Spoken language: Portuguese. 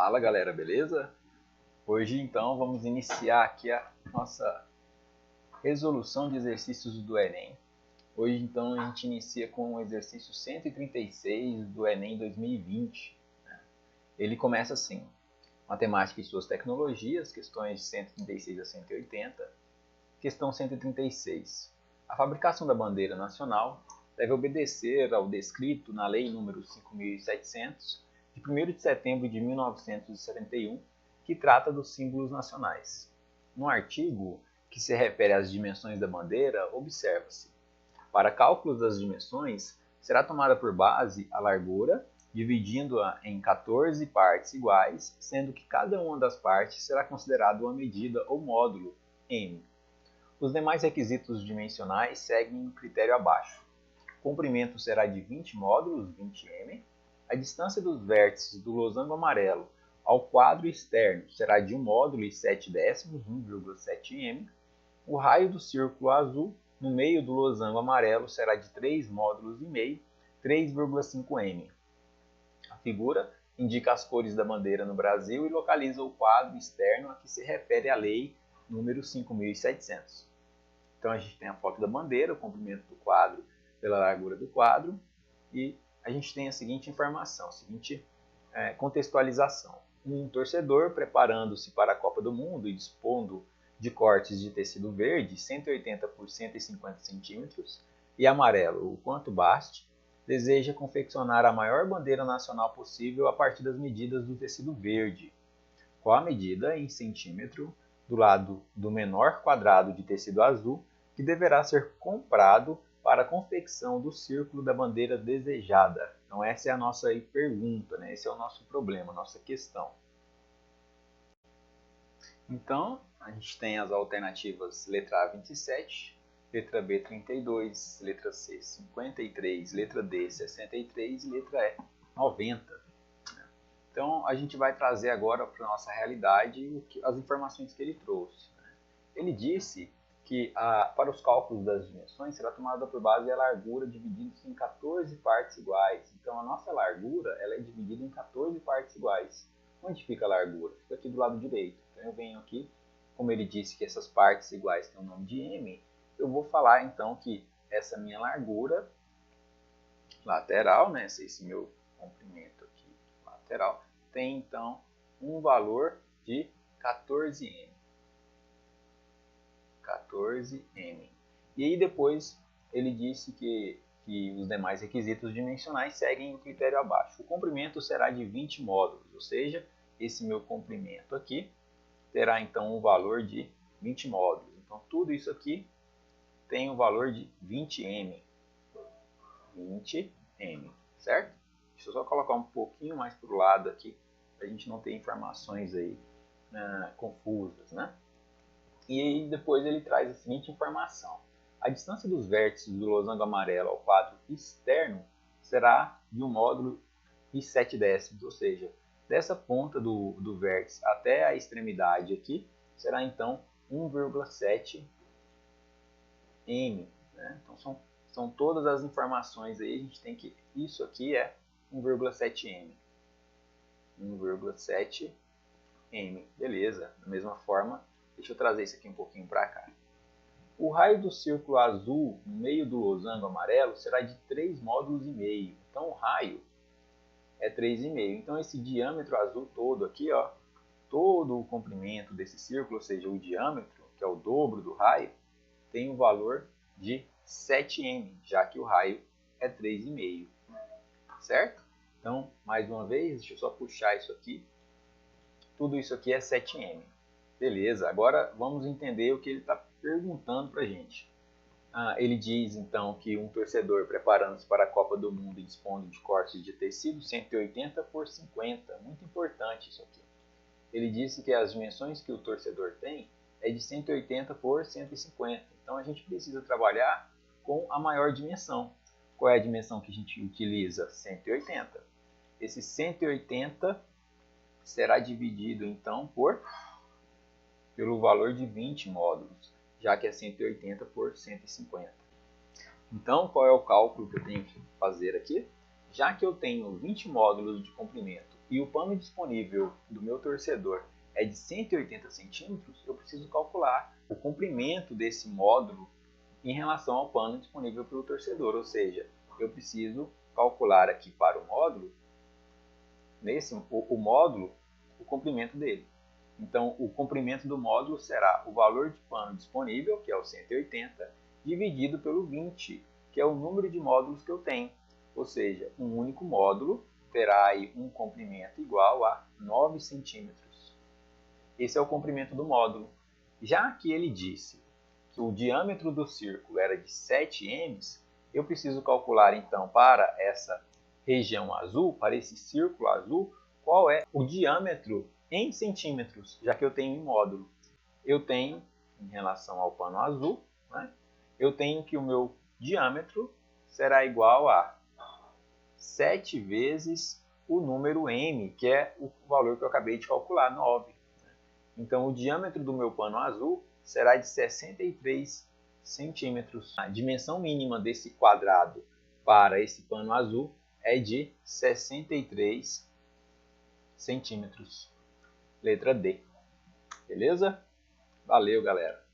Fala galera, beleza? Hoje então vamos iniciar aqui a nossa resolução de exercícios do Enem. Hoje então a gente inicia com o exercício 136 do Enem 2020. Ele começa assim: matemática e suas tecnologias, questões de 136 a 180. Questão 136. A fabricação da bandeira nacional deve obedecer ao descrito na Lei nº 5.700, de 1º de setembro de 1971, que trata dos símbolos nacionais. No artigo que se refere às dimensões da bandeira, observa-se: para cálculos das dimensões, será tomada por base a largura, dividindo-a em 14 partes iguais, sendo que cada uma das partes será considerada uma medida ou módulo m. Os demais requisitos dimensionais seguem o critério abaixo. O comprimento será de 20 módulos, 20m. A distância dos vértices do losango amarelo ao quadro externo será de 1 módulo e 7 décimos, 1,7m. O raio do círculo azul no meio do losango amarelo será de 3 módulos e meio, 3,5m. A figura indica as cores da bandeira no Brasil e localiza o quadro externo a que se refere a lei número 5.700. Então a gente tem a foto da bandeira, o comprimento do quadro pela largura do quadro, e a gente tem a seguinte informação, a seguinte contextualização. Um torcedor preparando-se para a Copa do Mundo e dispondo de cortes de tecido verde, 180 por 150 centímetros, e amarelo, o quanto baste, deseja confeccionar a maior bandeira nacional possível a partir das medidas do tecido verde. Qual a medida em centímetro do lado do menor quadrado de tecido azul que deverá ser comprado para a confecção do círculo da bandeira desejada? Então essa é a nossa pergunta, né? Esse é o nosso problema, a nossa questão. Então a gente tem as alternativas letra A 27, letra B 32, letra C 53, letra D 63 e letra E 90. Então a gente vai trazer agora para a nossa realidade as informações que ele trouxe. Ele disse que para os cálculos das dimensões será tomada por base a largura dividida em 14 partes iguais. Então a nossa largura ela é dividida em 14 partes iguais. Onde fica a largura? Fica aqui do lado direito. Então eu venho aqui, como ele disse que essas partes iguais têm o nome de m, eu vou falar então que essa minha largura lateral, né, esse meu comprimento aqui lateral, tem então um valor de 14m. 14m. E aí depois ele disse que os demais requisitos dimensionais seguem o critério abaixo. O comprimento será de 20 módulos, ou seja, esse meu comprimento aqui terá então um valor de 20 módulos. Então tudo isso aqui tem um valor de 20m. 20m, certo? Deixa eu só colocar um pouquinho mais para o lado aqui, para a gente não ter informações aí confusas, né? E aí depois ele traz a seguinte informação: a distância dos vértices do losango amarelo ao quadro externo será de 1 módulo e 7 décimos, ou seja, dessa ponta do vértice até a extremidade aqui, será então 1,7m. Né? Então são todas as informações aí, a gente tem que isso aqui é 1,7m. 1,7m, beleza. Da mesma forma, deixa eu trazer isso aqui um pouquinho para cá. O raio do círculo azul no meio do losango amarelo será de 3 módulos e meio. Então o raio é 3,5. Então esse diâmetro azul todo aqui, ó, todo o comprimento desse círculo, ou seja, o diâmetro, que é o dobro do raio, tem um valor de 7m, já que o raio é 3,5. Certo? Então, mais uma vez, deixa eu só puxar isso aqui. Tudo isso aqui é 7m. Beleza, agora vamos entender o que ele está perguntando para a gente. Ele diz então que um torcedor preparando-se para a Copa do Mundo e dispondo de cortes de tecido 180 por 50. Muito importante isso aqui. Ele disse que as dimensões que o torcedor tem é de 180 por 150. Então a gente precisa trabalhar com a maior dimensão. Qual é a dimensão que a gente utiliza? 180. Esse 180 será dividido então pelo valor de 20 módulos, já que é 180 por 150. Então, qual é o cálculo que eu tenho que fazer aqui? Já que eu tenho 20 módulos de comprimento e o pano disponível do meu torcedor é de 180 centímetros, eu preciso calcular o comprimento desse módulo em relação ao pano disponível pelo torcedor, ou seja, eu preciso calcular aqui para o módulo, o módulo, o comprimento dele. Então, o comprimento do módulo será o valor de pano disponível, que é o 180, dividido pelo 20, que é o número de módulos que eu tenho. Ou seja, um único módulo terá aí um comprimento igual a 9 centímetros. Esse é o comprimento do módulo. Já que ele disse que o diâmetro do círculo era de 7 m, eu preciso calcular então para essa região azul, para esse círculo azul, qual é o diâmetro em centímetros, já que eu tenho em módulo. Eu tenho, em relação ao pano azul, né, eu tenho que o meu diâmetro será igual a 7 vezes o número m, que é o valor que eu acabei de calcular, 9. Então, o diâmetro do meu pano azul será de 63 centímetros. A dimensão mínima desse quadrado para esse pano azul é de 63 centímetros. Letra D. Beleza? Valeu, galera!